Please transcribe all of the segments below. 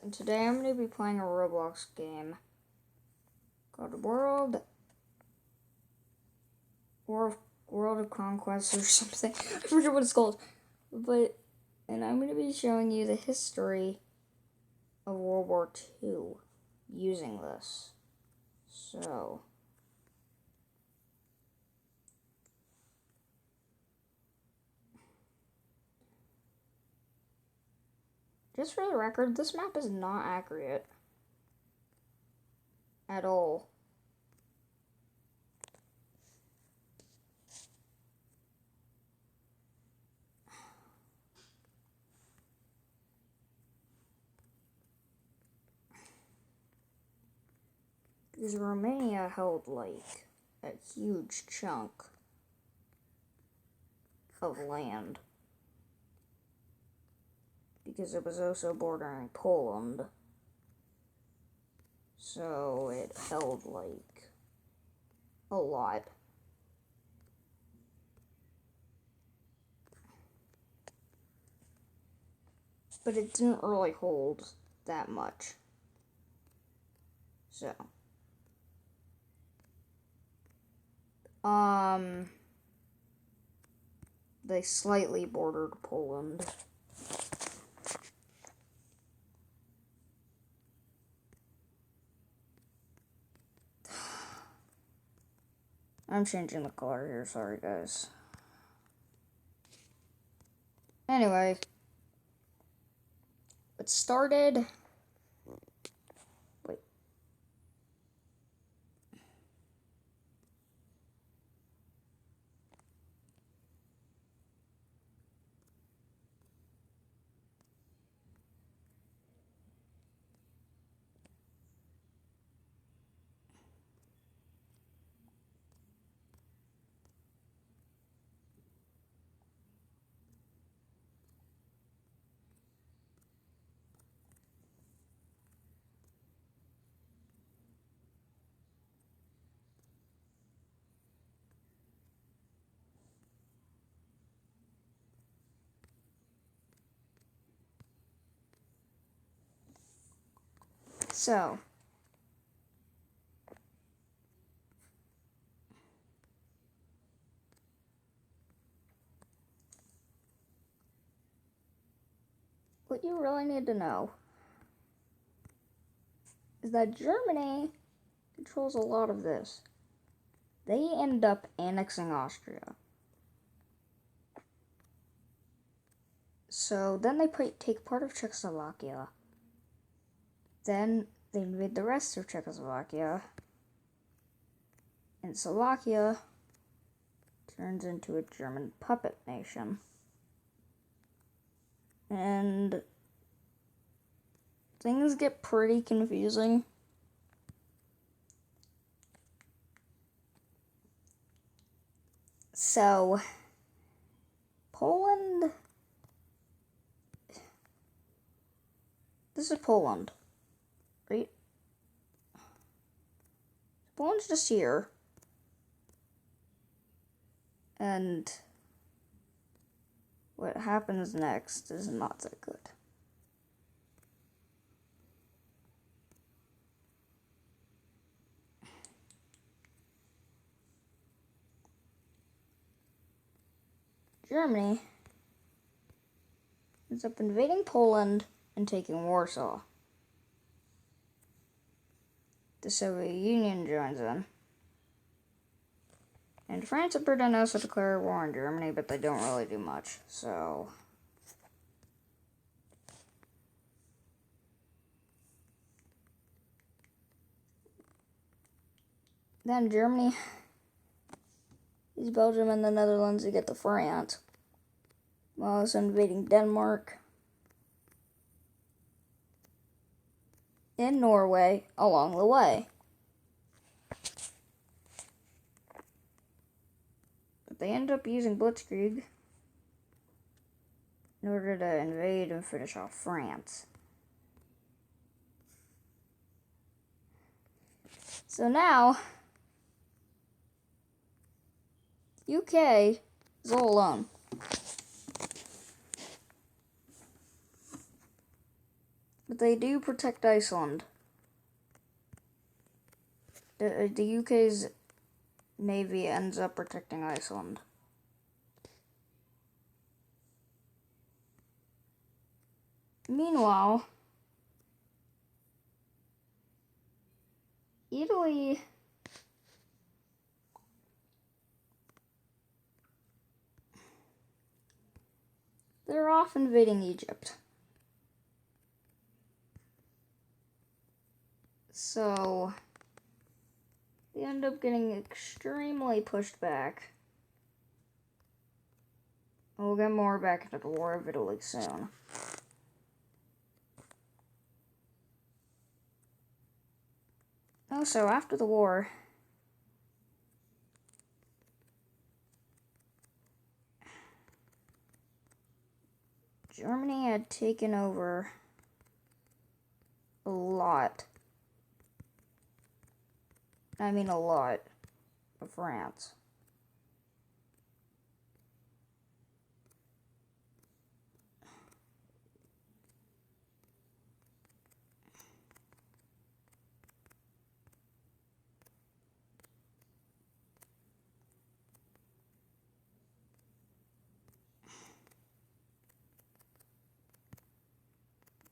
and today I'm going to be playing a Roblox game called World of Conquest or something. I forget what it's called. And I'm going to be showing you the history of World War II using this. So, just for the record, this map is not accurate at all. Because Romania held like a huge chunk of land. Because it was also bordering Poland. So it held like a lot. But it didn't really hold that much. So. They slightly bordered Poland. I'm changing the color here, sorry guys. Anyway, it started. Wait. So, what you really need to know is that Germany controls a lot of this. They end up annexing Austria. So then they take part of Czechoslovakia. Then they invade the rest of Czechoslovakia. And Slovakia turns into a German puppet nation. And things get pretty confusing. So, Poland. This is Poland, right? Poland's just here. And what happens next is not that good. Germany ends up invading Poland and taking Warsaw. The Soviet Union joins in. And France and Britain also declare war on Germany, but they don't really do much, so. Then Germany is Belgium and the Netherlands to get to France, while also invading Denmark and Norway along the way. But they end up using Blitzkrieg in order to invade and finish off France. So now, UK is all alone. But they do protect Iceland. The UK's Navy ends up protecting Iceland. Meanwhile, Italy they're off invading Egypt. So they end up getting extremely pushed back. We'll get more back into the War of Italy soon. Also, after the war, Germany had taken over a lot. I mean a lot of France.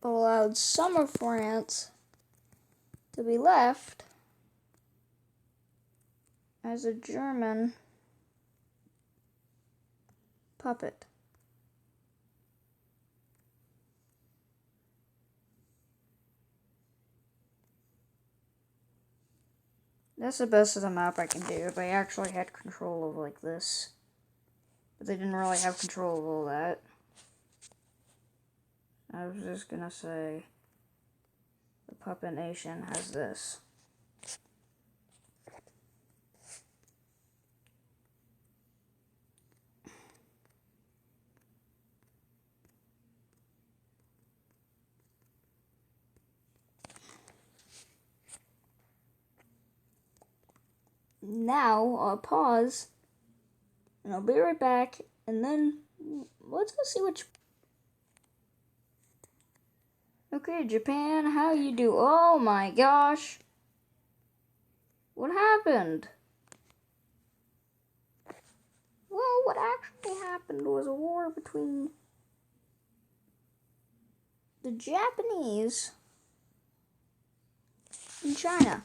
But allowed some of France to be left as a German puppet. That's the best of the map I can do. They actually had control of like this. But they didn't really have control of all that. I was just gonna say the puppet nation has this. Now, I'll pause, and I'll be right back, and then let's go see what... Okay, Japan, how you do? Oh my gosh! What happened? Well, what actually happened was a war between the Japanese and China.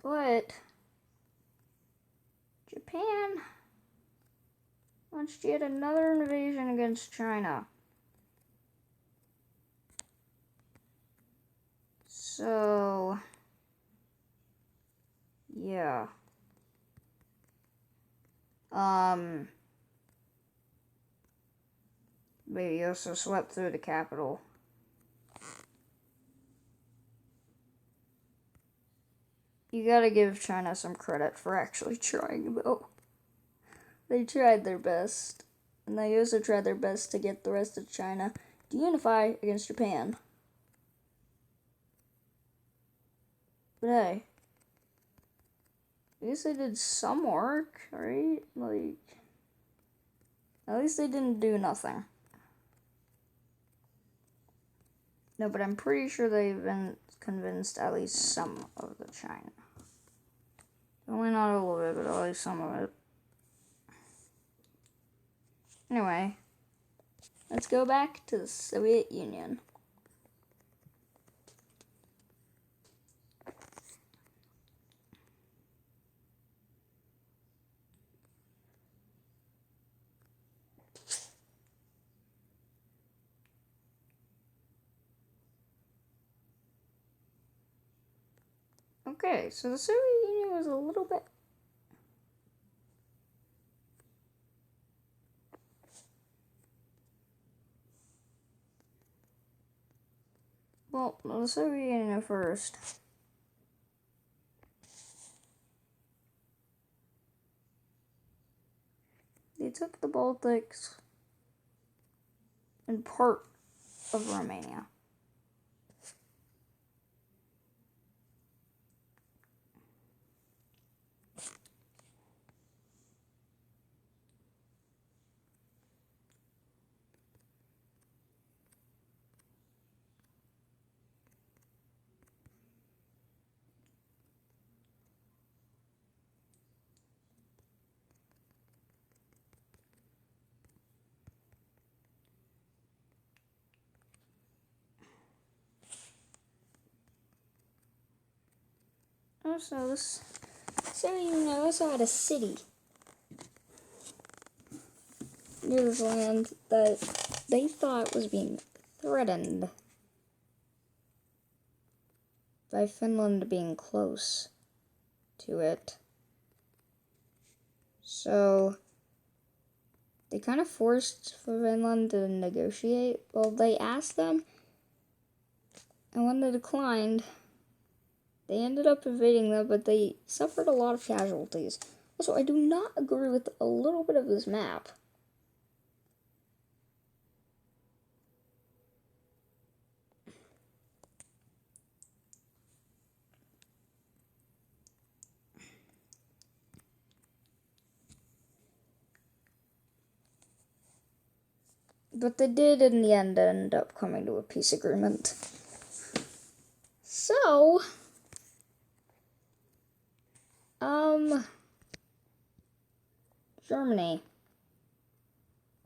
But Japan launched yet another invasion against China. So, yeah. They also swept through the capital. You gotta give China some credit for actually trying, though. They tried their best. And they also tried their best to get the rest of China to unify against Japan. But hey, I guess they did some work, right? Like, at least they didn't do nothing. No, but I'm pretty sure they've been convinced at least some of the China. Only not all of it, but at least some of it. Anyway, let's go back to the Soviet Union. Okay, so the Soviet Union was a little bit... Well, the Soviet Union first. They took the Baltics and part of Romania. So you also had a city near this land that they thought was being threatened by Finland being close to it. So they kind of forced Finland to negotiate. Well, they asked them, and when they declined, they ended up invading them, but they suffered a lot of casualties. Also, I do not agree with a little bit of this map. But they did, in the end up coming to a peace agreement. So, Germany.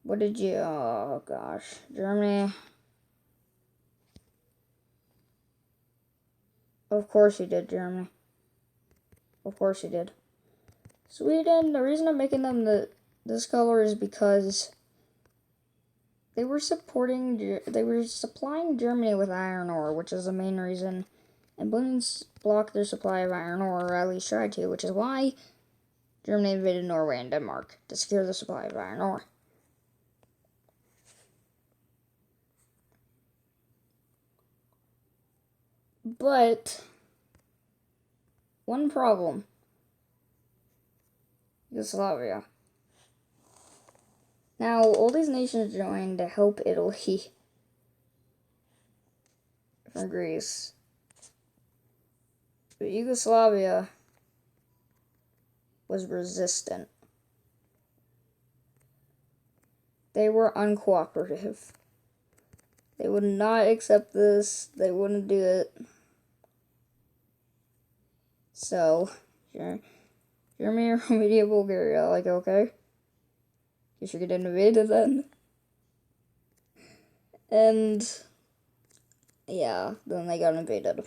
What did you, oh gosh, Germany. Of course you did, Germany. Of course you did. Sweden, the reason I'm making them this color is because they were supplying Germany with iron ore, which is the main reason. And Blues blocked their supply of iron ore, or at least tried to, which is why Germany invaded Norway and Denmark to secure the supply of iron ore. But one problem. Yugoslavia. Now, all these nations joined to help Italy from Greece. But Yugoslavia was resistant. They were uncooperative. They would not accept this. They wouldn't do it. So, Germany, Romania, Bulgaria, like, okay. Guess you're getting invaded then. And, yeah, then they got invaded.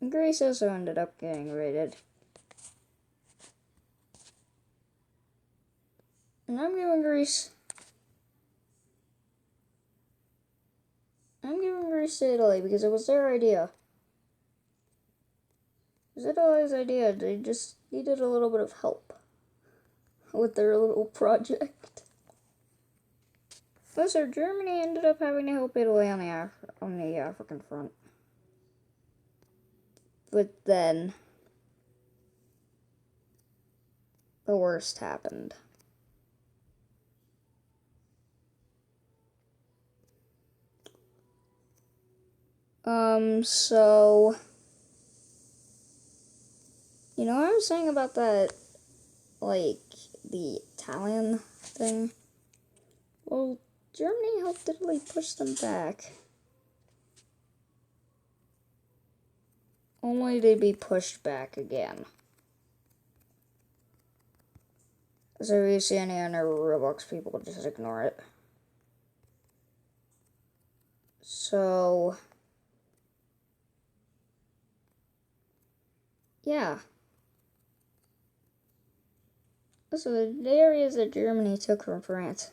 And Greece also ended up getting invaded. And I'm giving Greece to Italy because it was their idea. It was Italy's idea. They just needed a little bit of help with their little project. Also, Germany ended up having to help Italy on the African front. But then the worst happened. So, you know what I was saying about that, like, the Italian thing? Well, Germany helped Italy push them back. Only to be pushed back again. So if you see any other Roblox people, just ignore it. So, yeah. So the areas that Germany took from France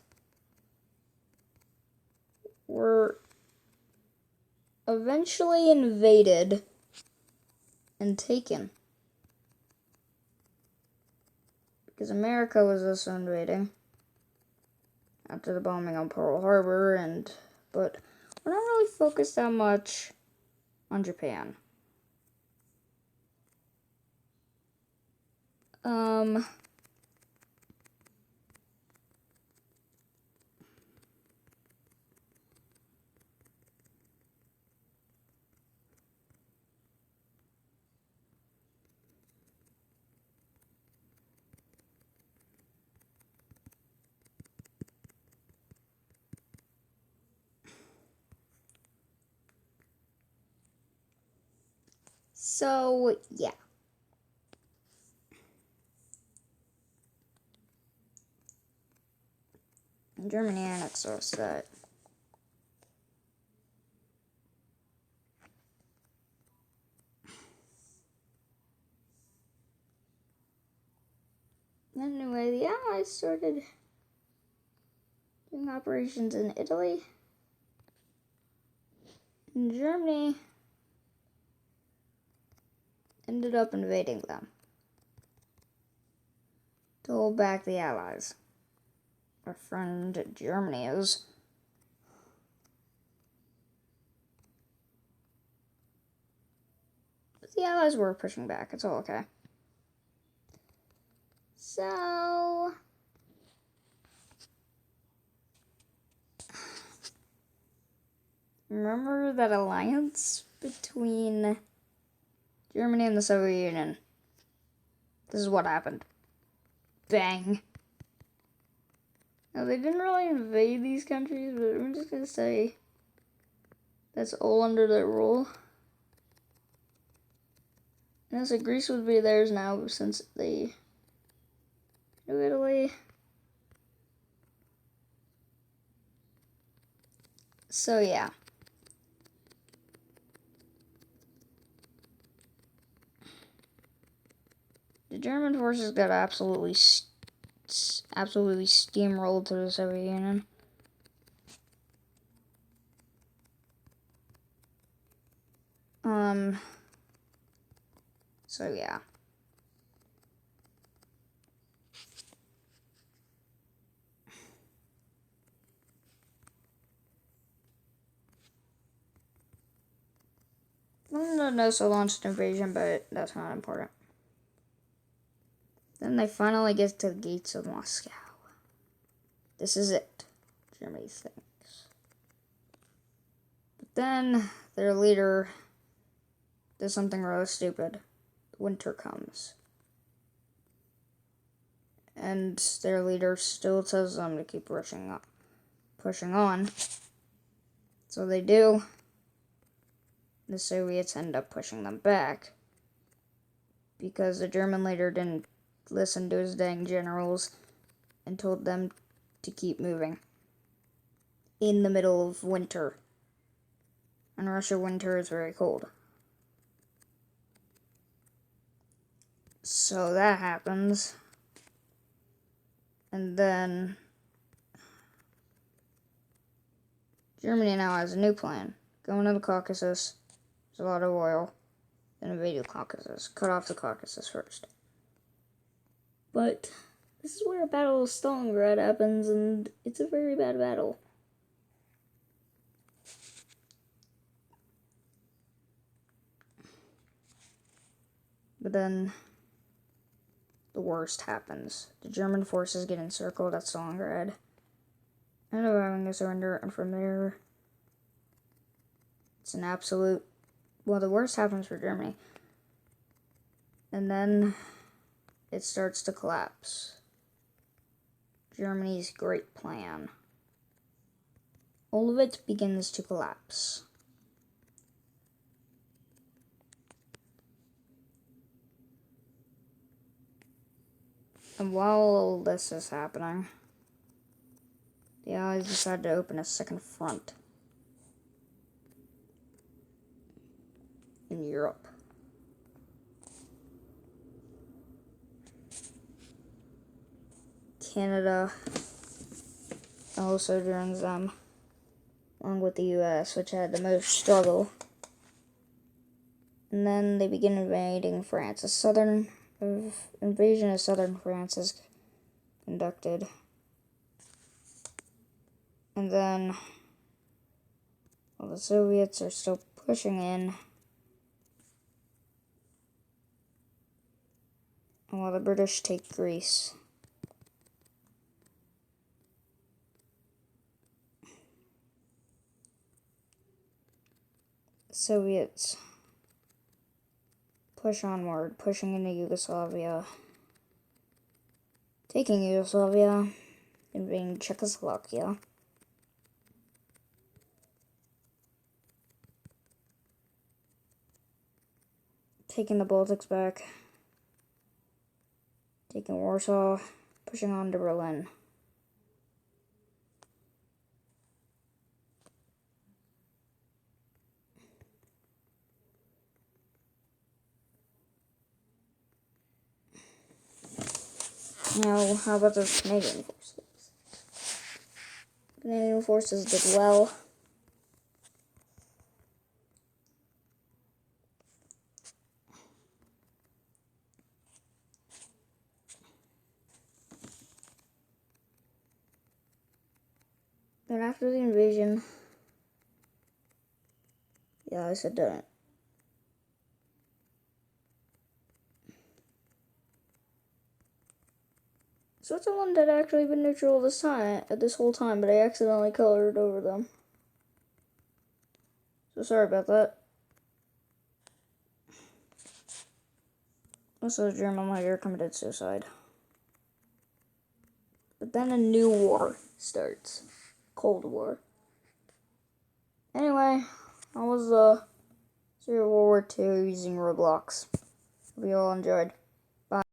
were eventually invaded and taken. Because America was also invading after the bombing on Pearl Harbor, but we're not really focused that much on Japan. So, yeah. Germany annexed us that. Anyway, the Allies started doing operations in Italy and Germany ended up invading them to hold back the Allies. Our friend Germany is. But the Allies were pushing back, it's all okay. So, remember that alliance between Germany and the Soviet Union? This is what happened. Bang. Now, they didn't really invade these countries, but I'm just gonna say that's all under their rule. And so Greece would be theirs now since they knew Italy. So, yeah. The German forces got absolutely steamrolled through the Soviet Union. So yeah. London also launched an invasion, but that's not important. Then they finally get to the gates of Moscow. This is it, Germany thinks. But then their leader does something really stupid. Winter comes. And their leader still tells them to keep pushing on. So they do. The Soviets end up pushing them back because the German leader didn't listen to his dang generals and told them to keep moving in the middle of winter. And Russia winter is very cold. So that happens. And then Germany now has a new plan. Go into the Caucasus. There's a lot of oil. Then invade the Caucasus. Cut off the Caucasus first. But this is where a battle of Stalingrad happens, and it's a very bad battle. But then the worst happens. The German forces get encircled at Stalingrad. End up having to surrender, and from there, it's an absolute. Well, the worst happens for Germany. And then it starts to collapse. Germany's great plan. All of it begins to collapse. And while all this is happening, the Allies decide to open a second front in Europe. Canada also joins them, along with the US, which had the most struggle. And then they begin invading France. Invasion of southern France is conducted. And then, while the Soviets are still pushing in, and while the British take Greece, the Soviets push onward, pushing into Yugoslavia, taking Yugoslavia, invading Czechoslovakia. taking the Baltics back, taking Warsaw, pushing on to Berlin. Now, how about the Canadian forces? Canadian forces did well. Then after the invasion, yeah, I said don't. Switzerland had actually been neutral this whole time, but I accidentally colored over them. So sorry about that. Also, the German leader committed suicide. But then a new war starts. Cold War. Anyway, I was World War II using Roblox. Hope you all enjoyed.